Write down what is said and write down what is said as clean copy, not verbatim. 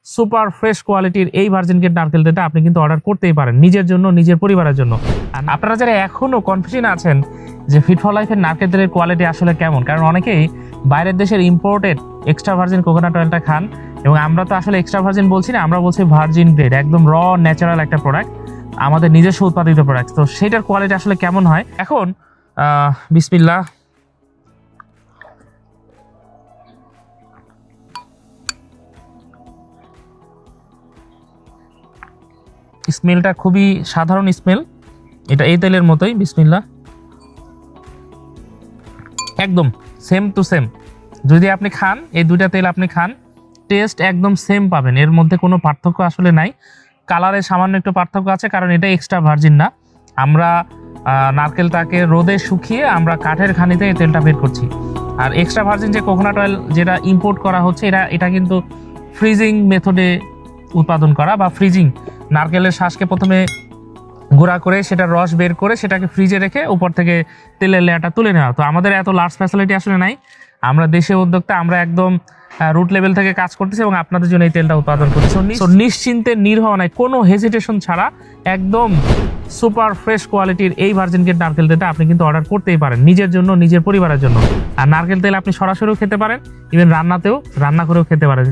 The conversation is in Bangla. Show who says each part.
Speaker 1: সুপার ফ্রেশ কোয়ালিটির এই ভার্জিন গ্রেড নারকেল তেলটা আপনি কিন্তু অর্ডার করতেই পারেন নিজের জন্য, নিজের পরিবারের জন্য। আর আপনারা যারা এখনো কনফিউশন আছেন যে ফিট ফর লাইফের নারকেল তেলের কোয়ালিটি আসলে কেমন, কারণ অনেকেই বাইরের দেশের ইম্পোর্টেড এক্সট্রা ভার্জিন কোকোনাট অয়েলটা খান, এবং আমরা তো আসলে এক্সট্রা ভার্জিন বলছি না, আমরা বলছি ভার্জিন গ্রেড, একদম র ন্যাচারাল একটা প্রোডাক্ট, আমাদের নিজস্ব উৎপাদিত প্রোডাক্ট। তো সেটার কোয়ালিটি আসলে কেমন হয় এখন বিসমিল্লাহ। স্মেলটা খুবই সাধারণ স্মেল, এটা এই তেলের মতোই। বিসমিল্লাহ। একদম সেম টু সেম, যদি আপনি খান এই দুইটা তেল আপনি খান, টেস্ট একদম সেম পাবেন, এর মধ্যে কোনো পার্থক্য আসলে নাই। কালারে সামান্য একটু পার্থক্য আছে, কারণ এটা এক্সট্রা ভার্জিন না, আমরা নারকেলটাকে রোদে শুকিয়ে আমরা কাঠের ঘানিতে এই তেলটা বের করছি। আর এক্সট্রা ভার্জিন যে কোকোনাট অয়েল যেটা ইম্পোর্ট করা হচ্ছে, এটা কিন্তু ফ্রিজিং মেথডে উৎপাদন করা, বা ফ্রিজিং, নারকেলের শ্বাসকে প্রথমে গুঁড়া করে সেটা রস বের করে সেটাকে ফ্রিজে রেখে উপর থেকে তেলের লেয়ারটা তুলে নেওয়া। তো আমাদের এত লার্জ ফ্যাসিলিটি আসলে নাই, আমরা দেশে উদ্যোক্তা, আমরা একদম রুট লেভেল থেকে কাজ করতেছি এবং আপনাদের জন্য এই তেলটা উৎপাদন করতেছি। তো নিশ্চিন্তে নির্ভাবনায় কোনো হেজিটেশন ছাড়া একদম সুপার ফ্রেশ কোয়ালিটির এই ভার্জিন গ্রেড নারকেল তেলটা আপনি কিন্তু অর্ডার করতেই পারেন নিজের জন্য, নিজের পরিবারের জন্য। আর নারকেল তেল আপনি সরাসরিও খেতে পারেন, ইভেন রান্না করেও খেতে পারেন।